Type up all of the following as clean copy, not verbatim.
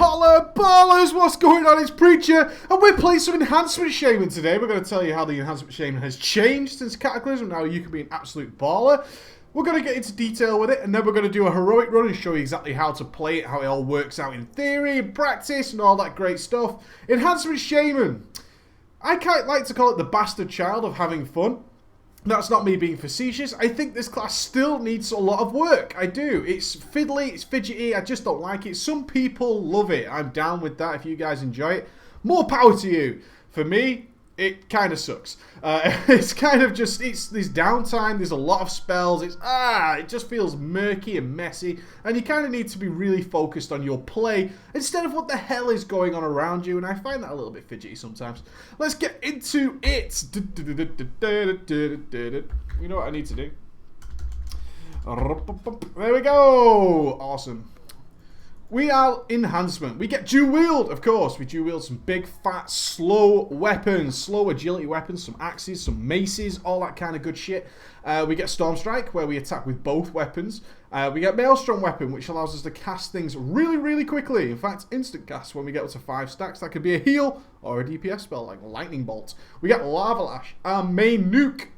Holla ballers, what's going on? It's Preacher, and we're playing some Enhancement Shaman today. We're going to tell you how the Enhancement Shaman has changed since Cataclysm, and how you can be an absolute baller. We're going to get into detail with it, and then we're going to do a heroic run and show you exactly how to play it, how it all works out in theory, in practice, and all that great stuff. Enhancement Shaman. I quite like to call it the bastard child of having fun. That's not me being facetious. I think this class still needs a lot of work. I do. It's fiddly, it's fidgety, I just don't like it. Some people love it. I'm down with that if you guys enjoy it. More power to you. For me, it kind of sucks. It's kind of just, there's downtime, there's a lot of spells, it just feels murky and messy, and you kind of need to be really focused on your play instead of what the hell is going on around you, and I find that a little bit fidgety sometimes. Let's get into it. You know what I need to do? There we go. Awesome. We are Enhancement. We get dual wield, of course. We dual wield some big, fat, slow weapons, slow agility weapons, some axes, some maces, all that kind of good shit. We get Stormstrike, where we attack with both weapons. We get Maelstrom weapon, which allows us to cast things really, really quickly. In fact, instant cast when we get up to 5 stacks. That could be a heal or a DPS spell, like Lightning Bolt. We get Lava Lash, our main nuke.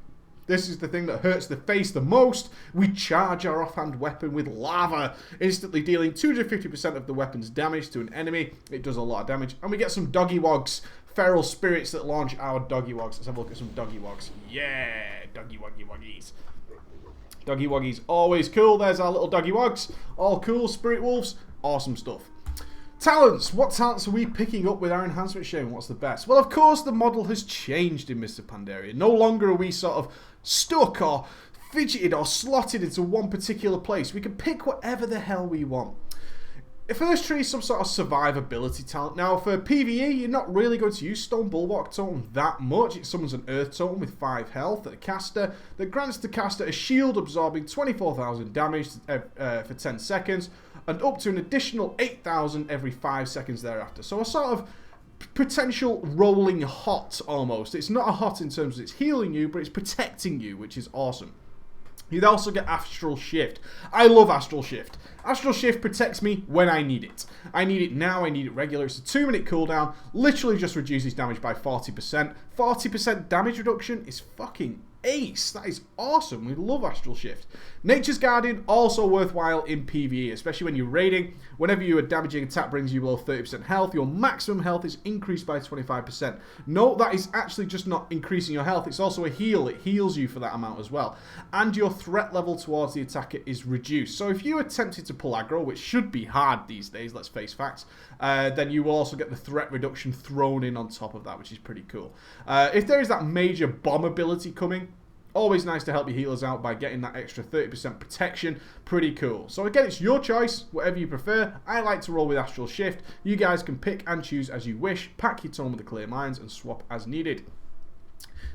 This is the thing that hurts the face the most. We charge our offhand weapon with lava, instantly dealing 250% of the weapon's damage to an enemy. It does a lot of damage. And we get some doggy wogs, feral spirits that launch our doggy wogs. Let's have a look at some doggy wogs. Yeah, doggy woggy woggies. Doggy woggies, always cool. There's our little doggy wogs. All cool, spirit wolves, awesome stuff. Talents. What talents are we picking up with our Enhancement Shaman? What's the best? Well, of course, the model has changed in Mr. Pandaria. No longer are we sort of stuck or fidgeted or slotted into one particular place. We can pick whatever the hell we want. First tree is some sort of survivability talent. Now, for PvE, you're not really going to use Stone Bulwark Totem that much. It summons an Earth Totem with 5 health at a caster that grants the caster a shield absorbing 24,000 damage for 10 seconds and up to an additional 8,000 every 5 seconds thereafter. So a sort of potential rolling hot almost. It's not a hot in terms of it's healing you, but it's protecting you, which is awesome. You'd also get Astral Shift. I love Astral Shift. Astral Shift protects me when I need it. I need it now, I need it regular. It's a 2-minute cooldown. Literally just reduces damage by 40%. 40% damage reduction is fucking ace. That is awesome. We love Astral Shift. Nature's Guardian, also worthwhile in PvE, especially when you're raiding. Whenever your damaging attack brings you below 30% health, your maximum health is increased by 25%. No, that is actually just not increasing your health. It's also a heal. It heals you for that amount as well. And your threat level towards the attacker is reduced. So if you attempted to pull aggro, which should be hard these days, let's face facts, then you will also get the threat reduction thrown in on top of that, which is pretty cool. If there is that major bomb ability coming, always nice to help your healers out by getting that extra 30% protection. Pretty cool. So again, it's your choice, whatever you prefer. I like to roll with Astral Shift. You guys can pick and choose as you wish. Pack your tome with the clear minds and swap as needed.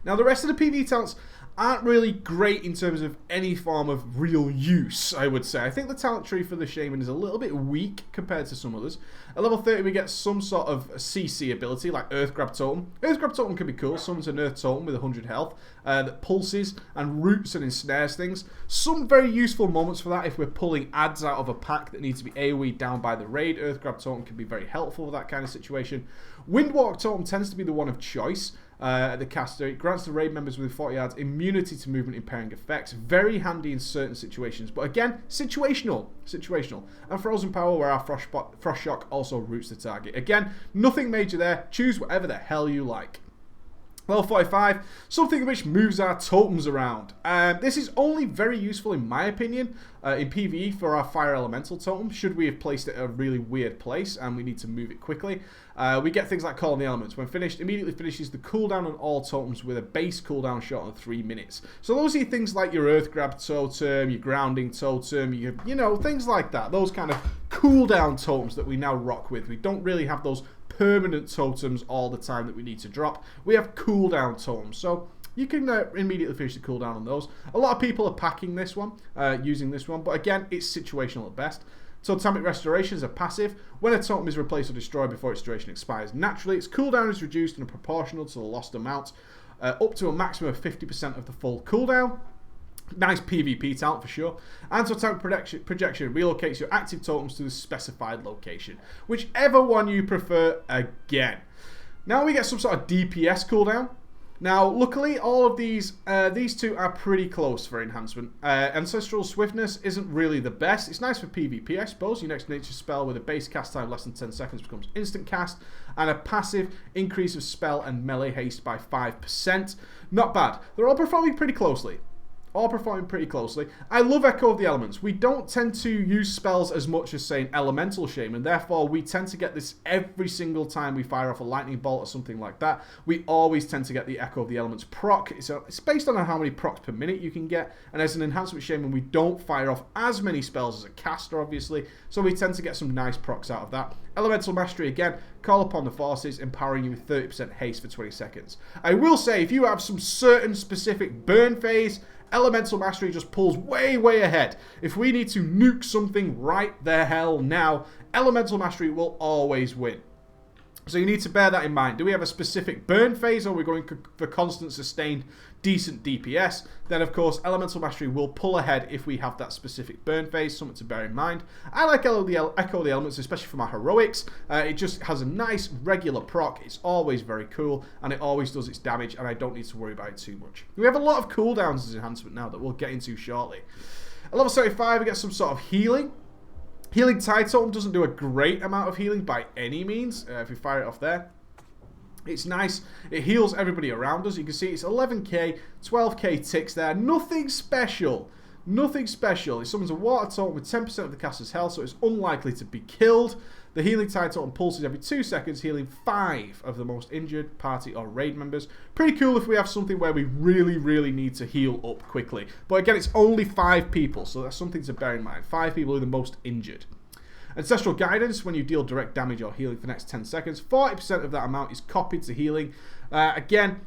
Now the rest of the PvE talents aren't really great in terms of any form of real use, I would say. I think the talent tree for the Shaman is a little bit weak compared to some others. At level 30 we get some sort of CC ability like Earth Grab Totem. Earth Grab Totem can be cool. Summons an Earth Totem with 100 health that pulses and roots and ensnares things. Some very useful moments for that if we're pulling adds out of a pack that needs to be AoE'd down by the raid. Earth Grab Totem can be very helpful for that kind of situation. Windwalk Totem tends to be the one of choice. The caster, it grants the raid members within 40 yards immunity to movement impairing effects. Very handy in certain situations, but again, situational. And Frozen Power, where our Frost Shock also roots the target. Again, nothing major there. Choose whatever the hell you like. Level 45, something which moves our totems around. This is only very useful, in my opinion, in PvE for our Fire Elemental totem, should we have placed it at a really weird place and we need to move it quickly. We get things like Call on the Elements. When finished, immediately finishes the cooldown on all totems with a base cooldown shot on 3 minutes. So those are things like your Earth Grab Totem, your Grounding Totem, you know, things like that. Those kind of cooldown totems that we now rock with. We don't really have those permanent totems all the time that we need to drop. We have cooldown totems, so you can immediately finish the cooldown on those. A lot of people are packing this one, using this one, but again, it's situational at best. Totemic Restoration is a passive. When a totem is replaced or destroyed before its duration expires naturally, its cooldown is reduced and proportional to the lost amount, up to a maximum of 50% of the full cooldown. Nice PvP talent for sure. Anti-tank projection relocates your active totems to the specified location. Whichever one you prefer, again. Now we get some sort of DPS cooldown. Now, luckily, all of these two are pretty close for enhancement. Ancestral Swiftness isn't really the best. It's nice for PvP, I suppose. Your next nature spell with a base cast time less than 10 seconds becomes instant cast, and a passive increase of spell and melee haste by 5%. Not bad. They're all performing pretty closely. I love Echo of the Elements. We don't tend to use spells as much as, say, an Elemental Shaman. Therefore, we tend to get this every single time we fire off a lightning bolt or something like that. We always tend to get the Echo of the Elements proc. It's based on how many procs per minute you can get. And as an Enhancement Shaman, we don't fire off as many spells as a caster, obviously. So we tend to get some nice procs out of that. Elemental Mastery, again, call upon the forces, empowering you with 30% haste for 20 seconds. I will say, if you have some certain specific burn phase, Elemental Mastery just pulls way, way ahead. If we need to nuke something right the hell now, Elemental Mastery will always win. So you need to bear that in mind. Do we have a specific burn phase, or are we going for constant, sustained, decent DPS? Then, of course, Elemental Mastery will pull ahead if we have that specific burn phase, something to bear in mind. I like Echo of the Elements, especially for my heroics. It just has a nice, regular proc. It's always very cool, and it always does its damage, and I don't need to worry about it too much. We have a lot of cooldowns as enhancement now that we'll get into shortly. At level 75, we get some sort of healing. Healing Tide Totem doesn't do a great amount of healing by any means. If we fire it off there, it's nice. It heals everybody around us. You can see it's 11k, 12k ticks there. Nothing special. Nothing special. It summons a water totem with 10% of the caster's health, so it's unlikely to be killed. The Healing Tide Totem pulses every 2 seconds, healing 5 of the most injured party or raid members. Pretty cool if we have something where we really, really need to heal up quickly. But again, it's only 5 people, so that's something to bear in mind. 5 people are the most injured. Ancestral Guidance, when you deal direct damage or healing for the next 10 seconds, 40% of that amount is copied to healing. Again,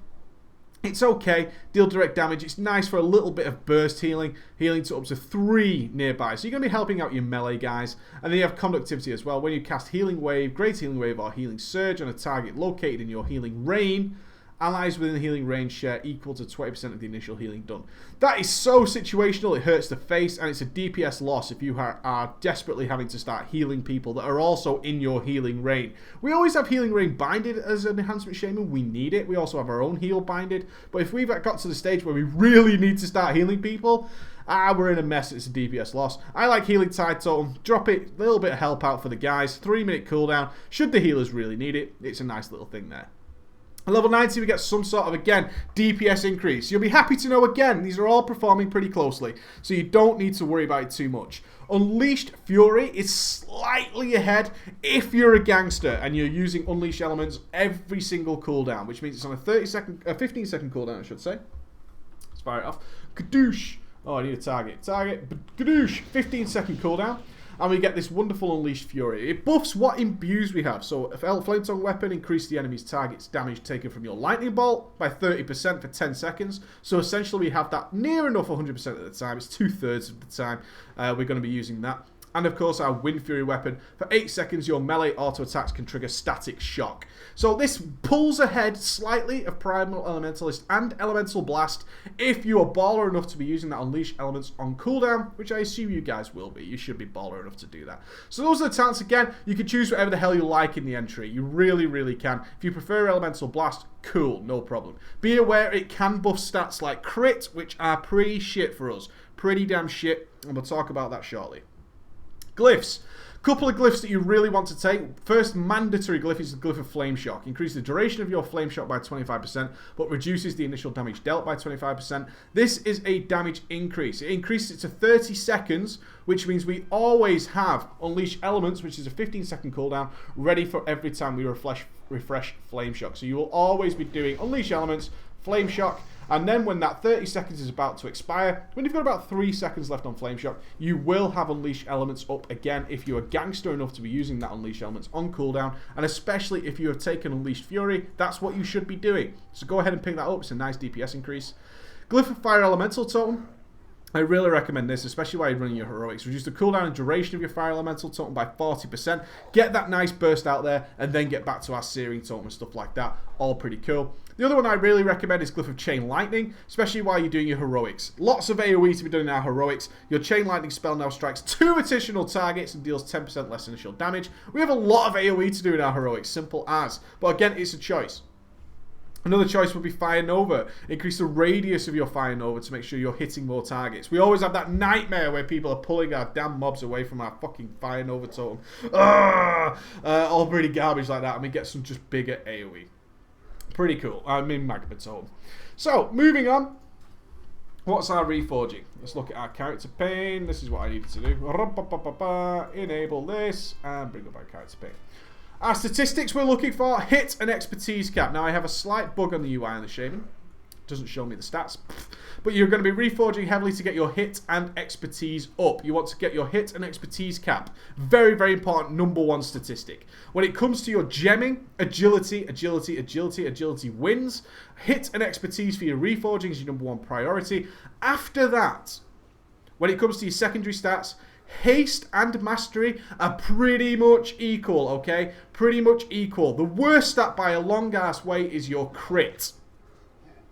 it's okay. Deal direct damage. It's nice for a little bit of burst healing. Healing to up to 3 nearby. So you're going to be helping out your melee guys. And then you have Conductivity as well. When you cast Healing Wave, Great Healing Wave, or Healing Surge on a target located in your healing rain, allies within the healing range share equal to 20% of the initial healing done. That is so situational, it hurts the face, and it's a DPS loss if you are desperately having to start healing people that are also in your healing rain. We always have healing rain binded as an Enhancement Shaman. We need it. We also have our own heal binded. But if we've got to the stage where we really need to start healing people, we're in a mess. It's a DPS loss. I like Healing Tide Totem. Drop it, a little bit of help out for the guys. 3-minute cooldown. Should the healers really need it, it's a nice little thing there. At level 90, we get some sort of, again, DPS increase. You'll be happy to know, again, these are all performing pretty closely, so you don't need to worry about it too much. Unleashed Fury is slightly ahead if you're a gangster and you're using Unleashed Elements every single cooldown, which means it's on a 15-second cooldown, I should say. Let's fire it off. Kadoosh. Oh, I need a target. Kadoosh. 15-second cooldown. And we get this wonderful Unleashed Fury. It buffs what imbues we have. So, if Flame Tongue Weapon increases the enemy's target's damage taken from your Lightning Bolt by 30% for 10 seconds. So, essentially, we have that near enough 100% of the time. It's 2/3 of the time we're going to be using that. And of course our Wind Fury weapon. For 8 seconds your melee auto attacks can trigger Static Shock. So this pulls ahead slightly of Primal Elementalist and Elemental Blast if you are baller enough to be using that Unleash Elements on cooldown, which I assume you guys will be. You should be baller enough to do that. So those are the talents. Again, you can choose whatever the hell you like in the entry. You really, really can. If you prefer Elemental Blast, cool, no problem. Be aware it can buff stats like crit, which are pretty shit for us. Pretty damn shit, and we'll talk about that shortly. Glyphs. Couple of glyphs that you really want to take. First mandatory glyph is the glyph of Flame Shock. Increases the duration of your Flame Shock by 25%, but reduces the initial damage dealt by 25%. This is a damage increase. It increases it to 30 seconds, which means we always have Unleash Elements, which is a 15-second cooldown, ready for every time we refresh Flame Shock. So you will always be doing Unleash Elements, Flame Shock, and then when that 30 seconds is about to expire, when you've got about 3 seconds left on Flame Shock, you will have Unleash Elements up again if you are gangster enough to be using that Unleash Elements on cooldown, and especially if you have taken Unleashed Fury, that's what you should be doing. So go ahead and pick that up, it's a nice DPS increase. Glyph of Fire Elemental Totem. I really recommend this, especially while you're running your heroics. Reduce the cooldown and duration of your Fire Elemental Totem by 40%. Get that nice burst out there, and then get back to our Searing Totem and stuff like that. All pretty cool. The other one I really recommend is Glyph of Chain Lightning, especially while you're doing your heroics. Lots of AoE to be done in our heroics. Your Chain Lightning spell now strikes 2 additional targets and deals 10% less initial damage. We have a lot of AoE to do in our heroics, simple as. But again, it's a choice. Another choice would be Fire Nova. Increase the radius of your Fire Nova to make sure you're hitting more targets. We always have that nightmare where people are pulling our damn mobs away from our fucking Fire Nova totem. All pretty garbage like that, and we get some just bigger AoE. Pretty cool. I mean, Magma totem. So, moving on. What's our reforging? Let's look at our character pane. This is what I needed to do. Enable this, and bring up our character pane. Our statistics we're looking for, hit and expertise cap. Now I have a slight bug on the UI on the Shaman. Doesn't show me the stats. But you're going to be reforging heavily to get your hit and expertise up. You want to get your hit and expertise cap. Very, very important #1 statistic. When it comes to your gemming, agility wins. Hit and expertise for your reforging is your #1 priority. After that, when it comes to your secondary stats, Haste and Mastery are pretty much equal, okay? Pretty much equal. The worst stat by a long ass way is your crit.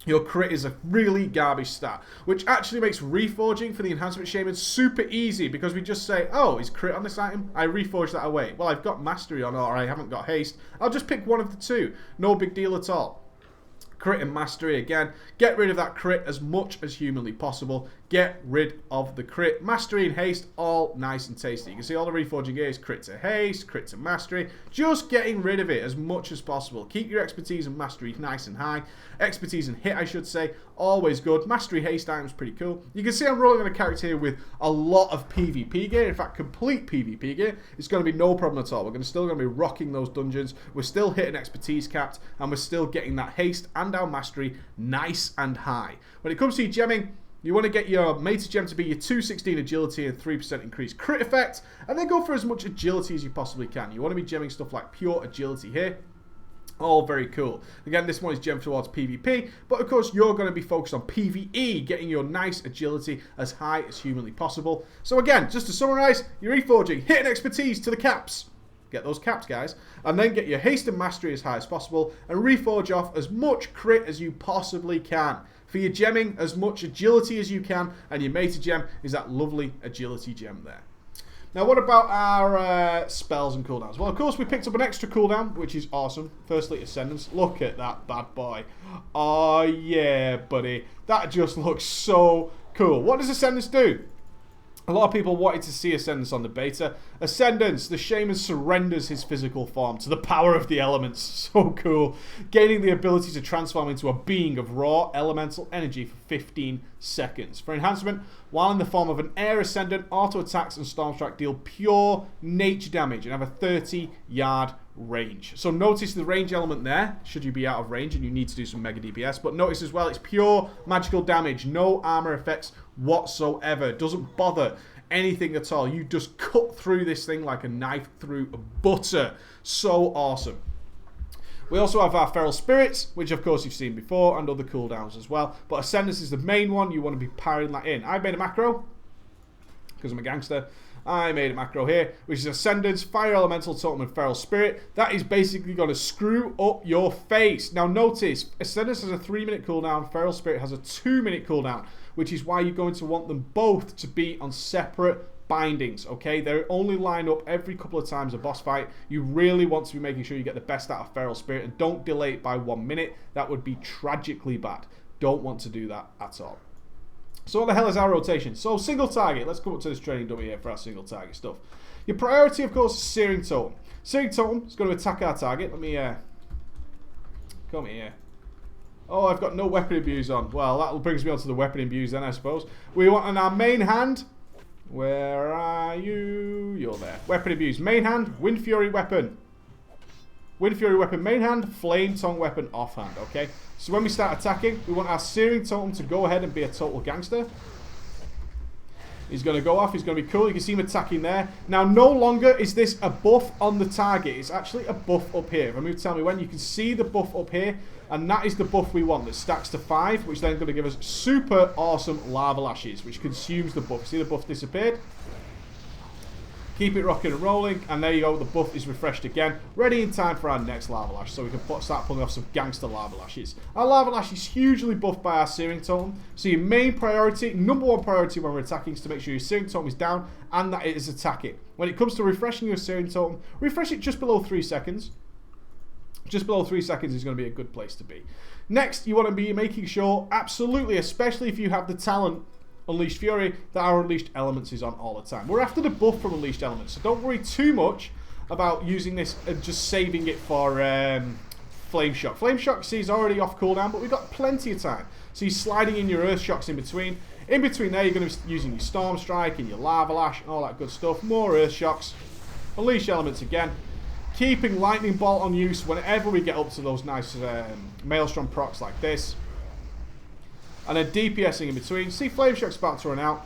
Your crit is a really garbage stat, which actually makes reforging for the Enhancement Shaman super easy because we just say, oh, is crit on this item? I reforge that away. Well, I've got Mastery on or I haven't got Haste. I'll just pick one of the two. No big deal at all. Crit and Mastery again. Get rid of that crit as much as humanly possible. Get rid of the crit. Mastery and Haste, all nice and tasty. You can see all the reforging here is crit to Haste, crit to Mastery. Just getting rid of it as much as possible. Keep your expertise and Mastery nice and high. Expertise and hit, I should say, always good. Mastery Haste items pretty cool. You can see I'm rolling on a character here with a lot of PvP gear. In fact, complete PvP gear. It's going to be no problem at all. We're still going to be rocking those dungeons. We're still hitting expertise capped, and we're still getting that Haste and our Mastery nice and high. When it comes to your gemming, you want to get your Mater Gem to be your 216 agility and 3% increased crit effect, and then go for as much agility as you possibly can. You want to be gemming stuff like pure agility here. All very cool. Again, this one is gemmed towards PvP, but of course you're going to be focused on PvE, getting your nice agility as high as humanly possible. So again, just to summarize, you're reforging, hitting expertise to the caps. Get those caps, guys. And then get your Haste and Mastery as high as possible, and reforge off as much crit as you possibly can. For your gemming, as much agility as you can, and your Mater Gem is that lovely agility gem there. Now, what about our spells and cooldowns? Well, of course, we picked up an extra cooldown, which is awesome. Firstly, Ascendance. Look at that bad boy. Oh, yeah, buddy. That just looks so cool. What does Ascendance do? A lot of people wanted to see Ascendance on the beta. Ascendance, the Shaman surrenders his physical form to the power of the elements. So cool. Gaining the ability to transform into a being of raw elemental energy for 15 seconds. For enhancement, while in the form of an air ascendant, auto attacks and Stormstrike deal pure nature damage and have a 30-yard range. So notice the range element there, should you be out of range and you need to do some mega DPS. But notice as well, it's pure magical damage, no armor effects whatsoever. It doesn't bother anything at all. You just cut through this thing like a knife through butter. So awesome. We also have our Feral Spirits, which of course you've seen before, and other cooldowns as well. But Ascendance is the main one. You want to be powering that in. I made a macro, because I'm a gangster. I made a macro here, which is Ascendance, Fire Elemental, Totem, and Feral Spirit. That is basically going to screw up your face. Now notice, Ascendance has a 3-minute cooldown, Feral Spirit has a 2-minute cooldown, which is why you're going to want them both to be on separate bindings, okay? They only line up every couple of times a boss fight. You really want to be making sure you get the best out of Feral Spirit, and don't delay it by 1 minute. That would be tragically bad. Don't want to do that at all. So what the hell is our rotation? So single target. Let's come up to this training dummy here for our single target stuff. Your priority, of course, is Searing Totem. Searing Totem is going to attack our target. Let me come here. Oh, I've got no weapon abuse on. Well, that brings me on to the weapon abuse then, I suppose. We want on our main hand. Where are you? You're there. Weapon abuse. Main hand, Wind Fury weapon. Wind Fury weapon main hand, Flame Tongue weapon offhand, okay? So when we start attacking, we want our Searing Totem to go ahead and be a total gangster. He's going to go off, he's going to be cool, you can see him attacking there. Now, no longer is this a buff on the target, it's actually a buff up here. If I move to tell me when, you can see the buff up here, and that is the buff we want, that stacks to 5, which then going to give us super awesome Lava Lashes, which consumes the buff. See the buff disappeared? Keep it rocking and rolling, and there you go, the buff is refreshed again, ready in time for our next Lava Lash, so we can start pulling off some gangster Lava Lashes. Our Lava Lash is hugely buffed by our Searing Totem, so your main priority, number one priority when we're attacking is to make sure your Searing Totem is down, and that it is attacking. When it comes to refreshing your Searing Totem, refresh it just below 3 seconds. Just below 3 seconds is going to be a good place to be. Next, you want to be making sure, absolutely, especially if you have the talent Unleashed Fury, that our Unleashed Elements is on all the time. We're after the buff from Unleashed Elements, so don't worry too much about using this and just saving it for Flame Shock. Flame Shock, see, is already off cooldown, but we've got plenty of time. So you're sliding in your Earth Shocks in between. In between there, you're going to be using your Stormstrike and your Lava Lash and all that good stuff. More Earth Shocks. Unleashed Elements again. Keeping Lightning Bolt on use whenever we get up to those nice Maelstrom procs like this. And then DPSing in between. See, Flame Shock's about to run out.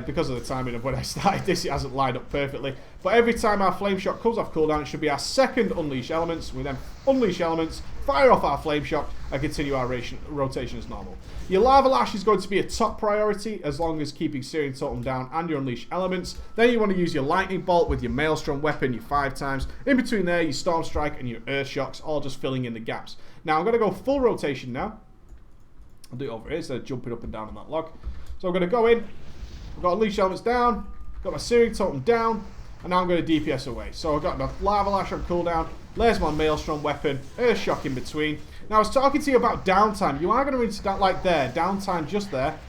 Because of the timing of when I started this, it hasn't lined up perfectly. But every time our Flame Shock comes off cooldown, it should be our second Unleash Elements. We then Unleash Elements, fire off our Flame Shock, and continue our rotation as normal. Your Lava Lash is going to be a top priority, as long as keeping Searing Totem down and your Unleash Elements. Then you want to use your Lightning Bolt with your Maelstrom weapon, your 5 times. In between there, your Stormstrike and your Earth Shocks, all just filling in the gaps. Now, I'm going to go full rotation now. I'll do it over here instead of jumping up and down on that log. So I'm going to go in. I've got Unleash Elements down. Got my Searing Totem down. And now I'm going to DPS away. So I've got my Lava Lash on cooldown. There's my Maelstrom weapon. Earth Shock in between. Now I was talking to you about downtime. You are going to reach that like there. Downtime just there.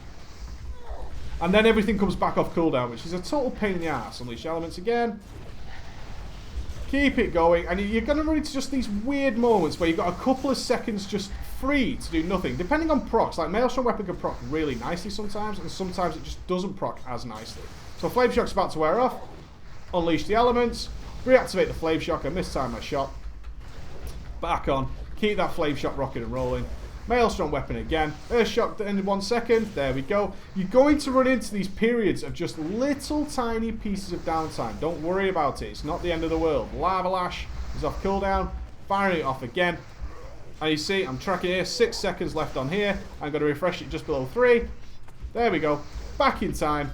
And then everything comes back off cooldown, which is a total pain in the ass. Unleash Elements again. Keep it going. And you're going to run into just these weird moments where you've got a couple of seconds just free to do nothing. Depending on procs. Like Maelstrom weapon can proc really nicely sometimes. And sometimes it just doesn't proc as nicely. So Flame Shock's about to wear off. Unleash the Elements. Reactivate the Flame Shock. I missed time my shot. Back on. Keep that Flame Shock rocking and rolling. Maelstrom weapon again. Earth Shock in 1 second. There we go. You're going to run into these periods of just little tiny pieces of downtime. Don't worry about it. It's not the end of the world. Lava Lash is off cooldown. Firing it off again. And you see, I'm tracking here. 6 seconds left on here. I'm going to refresh it just below 3. There we go. Back in time.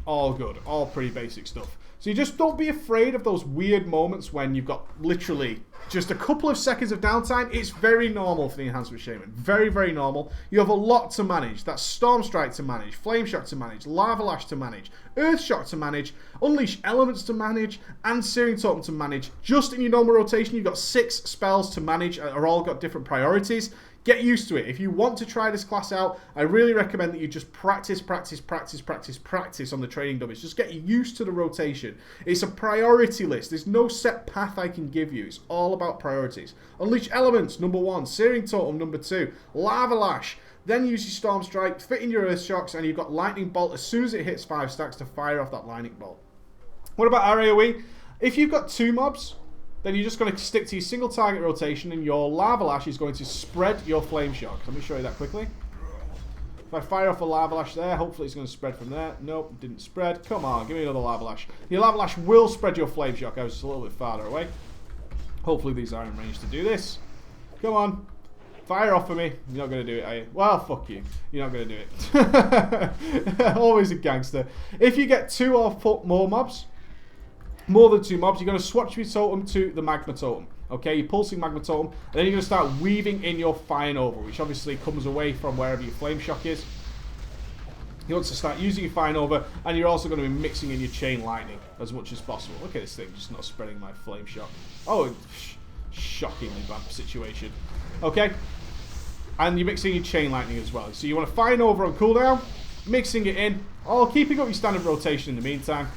All good. All pretty basic stuff. So you just don't be afraid of those weird moments when you've got literally just a couple of seconds of downtime. It's very normal for the Enhancement Shaman. Very, very normal. You have a lot to manage. That's Stormstrike to manage, Flame Shock to manage, Lava Lash to manage, Earth Shock to manage, Unleash Elements to manage, and Searing Totem to manage. Just in your normal rotation, you've got 6 spells to manage, are all got different priorities. Get used to it. If you want to try this class out, I really recommend that you just practice on the training dummies. Just get used to the rotation. It's a priority list. There's no set path I can give you. It's all about priorities. Unleash Elements, number 1. Searing Totem, number 2. Lava Lash. Then use your Stormstrike, fit in your Earth Shocks, and you've got Lightning Bolt as soon as it hits 5 stacks to fire off that Lightning Bolt. What about our AoE? If you've got 2 mobs, then you're just going to stick to your single target rotation, and your Lava Lash is going to spread your Flame Shock. Let me show you that quickly. If I fire off a Lava Lash there, hopefully it's going to spread from there. Nope, didn't spread. Come on, give me another Lava Lash. Your Lava Lash will spread your Flame Shock. I was just a little bit farther away. Hopefully these are in range to do this. Come on. Fire off for me. You're not going to do it, are you? Well, fuck you. You're not going to do it. Always a gangster. If you get 2 or more mobs, more than 2 mobs, you're going to swatch your totem to the Magma Totem. Okay, you're pulsing Magma Totem, and then you're going to start weaving in your Fire Nova, which obviously comes away from wherever your Flame Shock is. You want to start using your Fire Nova, and you're also going to be mixing in your Chain Lightning as much as possible. Look at this thing, just not spreading my Flame Shock. Oh, shockingly bad situation. Okay, and you're mixing your Chain Lightning as well. So you want to Fire Nova on cooldown, mixing it in, all keeping up your standard rotation in the meantime.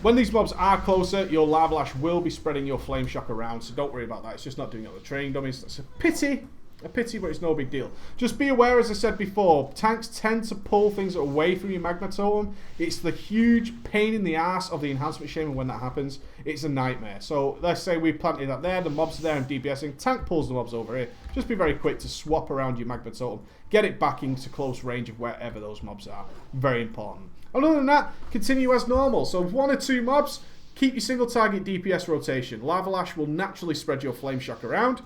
When these mobs are closer, your Lava Lash will be spreading your Flame Shock around, so don't worry about that. It's just not doing it on the training dummies. That's a pity, but it's no big deal. Just be aware, as I said before, tanks tend to pull things away from your Magma Totem. It's the huge pain in the ass of the Enhancement Shaman when that happens. It's a nightmare. So let's say we planted that there, the mobs are there and DPSing. Tank pulls the mobs over here. Just be very quick to swap around your Magma Totem. Get it back into close range of wherever those mobs are. Very important. Other than that, continue as normal. So 1 or 2 mobs, keep your single target DPS rotation. Lava Lash will naturally spread your Flame Shock around.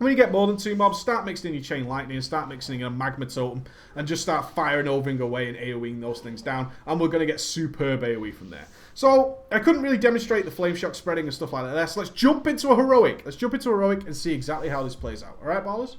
When you get more than 2 mobs, start mixing in your Chain Lightning and start mixing in a Magma Totem and just start firing over away and AoEing those things down, and we're going to get superb AoE from there. So, I couldn't really demonstrate the Flame Shock spreading and stuff like that. So let's jump into a Heroic. Let's jump into a Heroic and see exactly how this plays out. Alright, ballers?